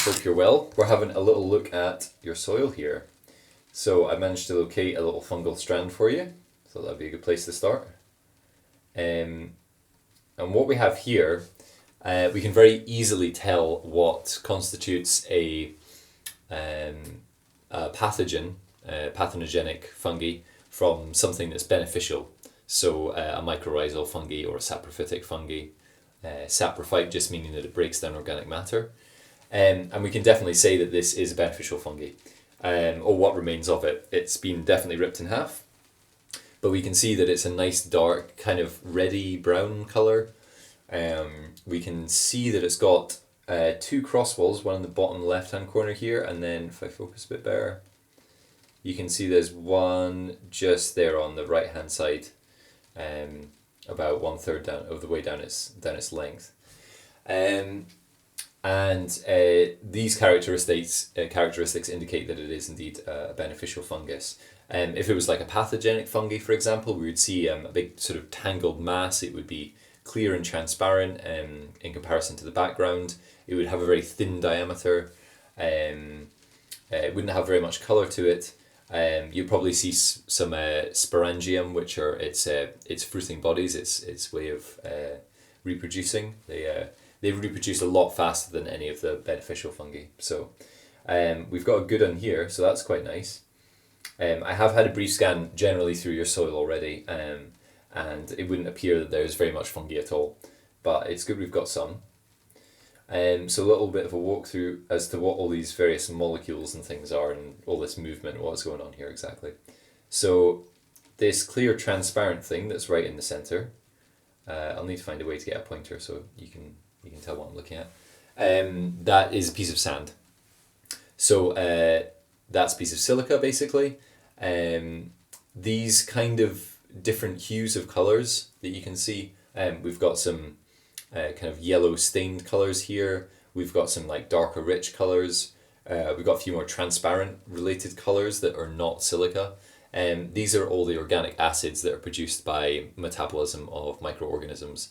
Hope you're well. We're having a little look at your soil here. So I managed to locate a little fungal strand for you, so that'd be a good place to start. And what we have here, we can very easily tell what constitutes a pathogenous fungi from something that's beneficial. So a mycorrhizal fungi or a saprophytic fungi. Saprophyte just meaning that it breaks down organic matter. And we can definitely say that this is a beneficial fungi, or what remains of it. It's been definitely ripped in half, but we can see that it's a nice dark kind of reddy brown colour. We can see that it's got two cross walls, one in the bottom left hand corner here, and then if I focus a bit better, you can see there's one just there on the right hand side, about 1/3 down of the way down its length. And these characteristics indicate that it is indeed a beneficial fungus. If it was like a pathogenic fungi, for example, we would see a big sort of tangled mass. It would be clear and transparent in comparison to the background. It would have a very thin diameter. It wouldn't have very much colour to it. You'll probably see some sporangium, which are its fruiting bodies, its way of reproducing. They reproduce a lot faster than any of the beneficial fungi. So we've got a good one here, so that's quite nice. I have had a brief scan generally through your soil already, and it wouldn't appear that there's very much fungi at all, but it's good we've got some. So a little bit of a walkthrough as to what all these various molecules and things are and all this movement, what's going on here exactly. So this clear transparent thing that's right in the centre, I'll need to find a way to get a pointer so you can tell what I'm looking at. That is a piece of sand. So that's a piece of silica basically. These kind of different hues of colours that you can see, we've got some kind of yellow stained colours here, we've got some like darker rich colours, we've got a few more transparent related colours that are not silica. These are all the organic acids that are produced by metabolism of microorganisms.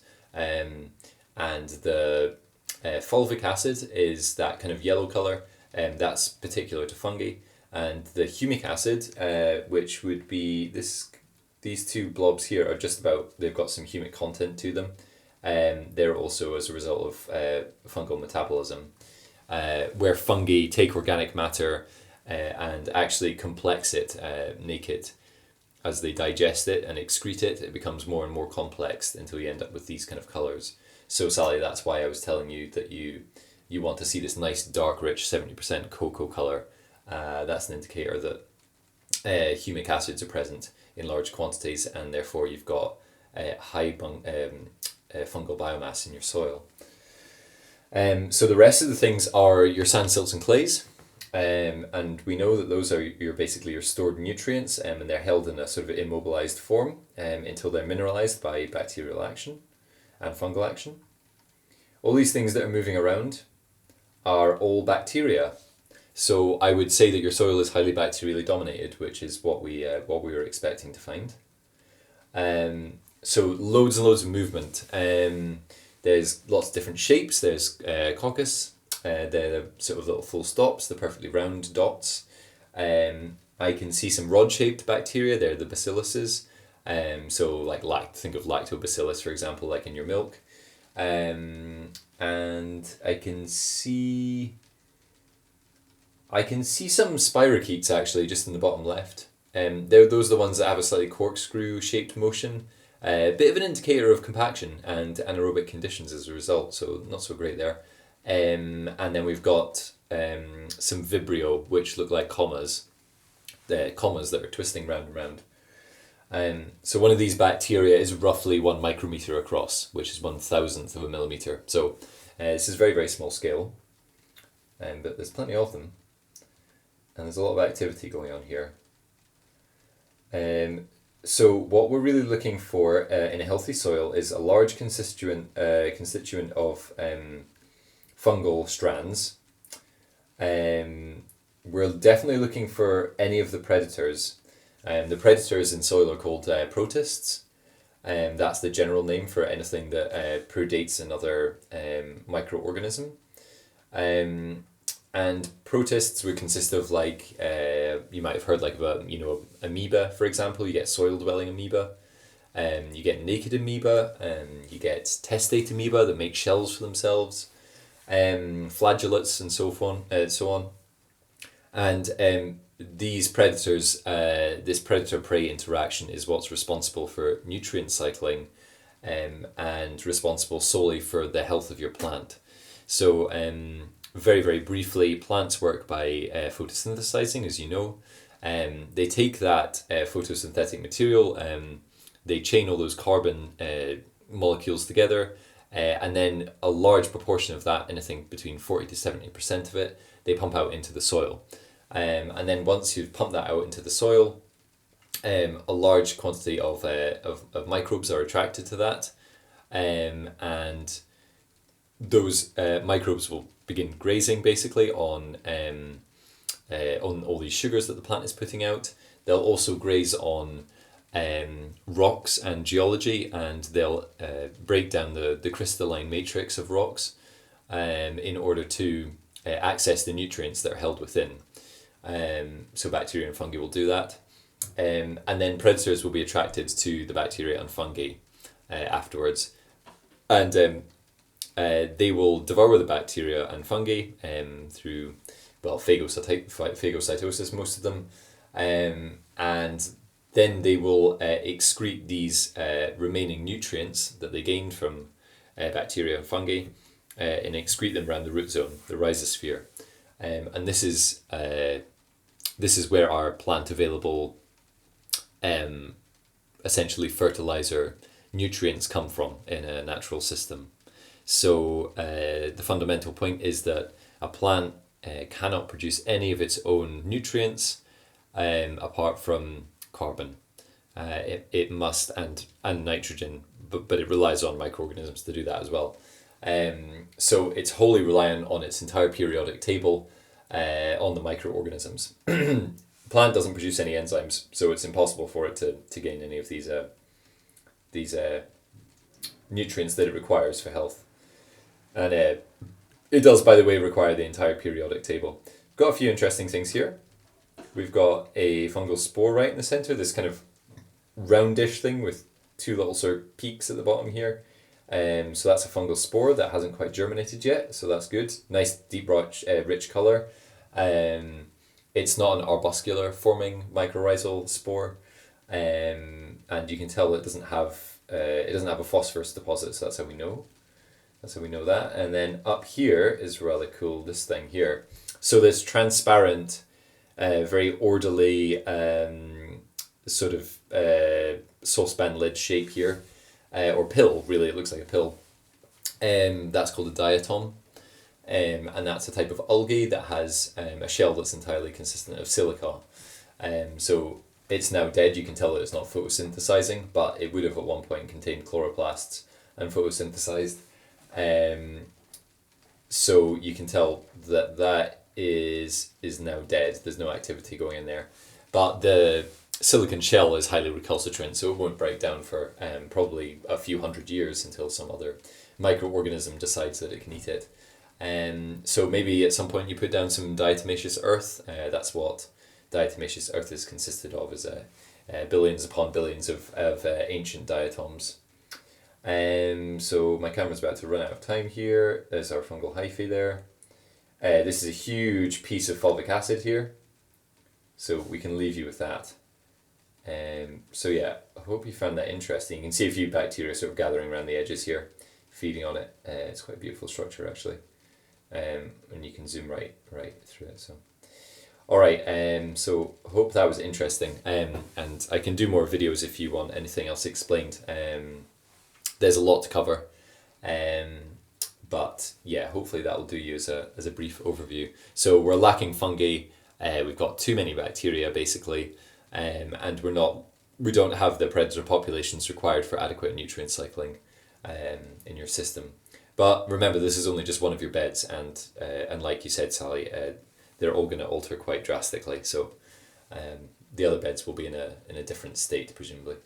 And the fulvic acid is that kind of yellow colour, and that's particular to fungi. And the humic acid, which would be these two blobs here, are just about, they've got some humic content to them. They're also as a result of fungal metabolism, where fungi take organic matter and actually complex it, make it, as they digest it and excrete it, it becomes more and more complex until you end up with these kind of colours. So Sally, that's why I was telling you that you want to see this nice dark rich 70% cocoa colour. That's an indicator that humic acids are present in large quantities, and therefore you've got high fungal biomass in your soil. So the rest of the things are your sand, silts and clays, and we know that those are basically your stored nutrients, and they're held in a sort of immobilized form until they're mineralized by bacterial action and fungal action. All these things that are moving around are all bacteria. So I would say that your soil is highly bacterially dominated, which is what we were expecting to find. So loads and loads of movement. There's lots of different shapes. There's coccus. They're the sort of little full stops, the perfectly round dots. I can see some rod-shaped bacteria. They're the bacilluses. So like think of lactobacillus, for example, like in your milk. And I can see some spirochetes actually just in the bottom left. Those are the ones that have a slightly corkscrew shaped motion. A bit of an indicator of compaction and anaerobic conditions as a result, so not so great there. And then we've got some vibrio, which look like commas. The commas that are twisting round and round. So one of these bacteria is roughly 1 micrometer across, which is 1/1000th of a millimeter. So this is very, very small scale, but there's plenty of them, and there's a lot of activity going on here. So what we're really looking for in a healthy soil is a large constituent of fungal strands. We're definitely looking for any of the predators. The predators in soil are called protists. That's the general name for anything that predates another microorganism. And protists would consist of like, you might have heard like about, amoeba, for example. You get soil dwelling amoeba. You get naked amoeba. You get testate amoeba that make shells for themselves. Flagellates and so on. And these predators, this predator-prey interaction is what's responsible for nutrient cycling, and responsible solely for the health of your plant. So very, very briefly, plants work by photosynthesizing, as you know. They take that photosynthetic material, they chain all those carbon molecules together, and then a large proportion of that, anything between 40 to 70% of it, they pump out into the soil. And then once you've pumped that out into the soil, a large quantity of microbes are attracted to that, and those microbes will begin grazing basically on all these sugars that the plant is putting out. They'll also graze on rocks and geology, and they'll break down the crystalline matrix of rocks in order to access the nutrients that are held within. So bacteria and fungi will do that. And then predators will be attracted to the bacteria and fungi afterwards. And they will devour the bacteria and fungi through, phagocytosis, most of them. And then they will excrete these remaining nutrients that they gained from bacteria and fungi and excrete them around the root zone, the rhizosphere. And this is where our plant available essentially fertilizer nutrients come from in a natural system. So the fundamental point is that a plant cannot produce any of its own nutrients apart from carbon. It must, and nitrogen, but it relies on microorganisms to do that as well. So it's wholly reliant on its entire periodic table, on the microorganisms. Plant doesn't produce any enzymes, so it's impossible for it to gain any of these nutrients that it requires for health. And it does, by the way, require the entire periodic table. Got a few interesting things here. We've got a fungal spore right in the center, this kind of roundish thing with two little sort of peaks at the bottom here. So that's a fungal spore that hasn't quite germinated yet, so that's good. Nice deep rich colour. It's not an arbuscular forming mycorrhizal spore, and you can tell it doesn't have a phosphorus deposit, so that's how we know. That's how we know that. And then up here is rather cool, this thing here. So this transparent, very orderly sort of saucepan lid shape here, or pill, really, it looks like a pill. That's called a diatom. And that's a type of algae that has a shell that's entirely consistent of silica. So it's now dead. You can tell that it's not photosynthesizing, but it would have at one point contained chloroplasts and photosynthesized. So you can tell that is now dead. There's no activity going in there. But the silicon shell is highly recalcitrant, so it won't break down for probably a few hundred years until some other microorganism decides that it can eat it. So maybe at some point you put down some diatomaceous earth. That's what diatomaceous earth is consisted of, is billions upon billions of ancient diatoms. So my camera's about to run out of time here. There's our fungal hyphae there. This is a huge piece of fulvic acid here, so we can leave you with that. So yeah, I hope you found that interesting. You can see a few bacteria sort of gathering around the edges here, feeding on it. It's quite a beautiful structure actually, and you can zoom right through it. So, all right. So hope that was interesting. And I can do more videos if you want anything else explained. There's a lot to cover. But yeah, hopefully that'll do you as a brief overview. So we're lacking fungi. We've got too many bacteria basically, and we don't have the predator populations required for adequate nutrient cycling in your system. But remember, this is only just one of your beds, and like you said, Sally, they're all going to alter quite drastically. So the other beds will be in a different state, presumably.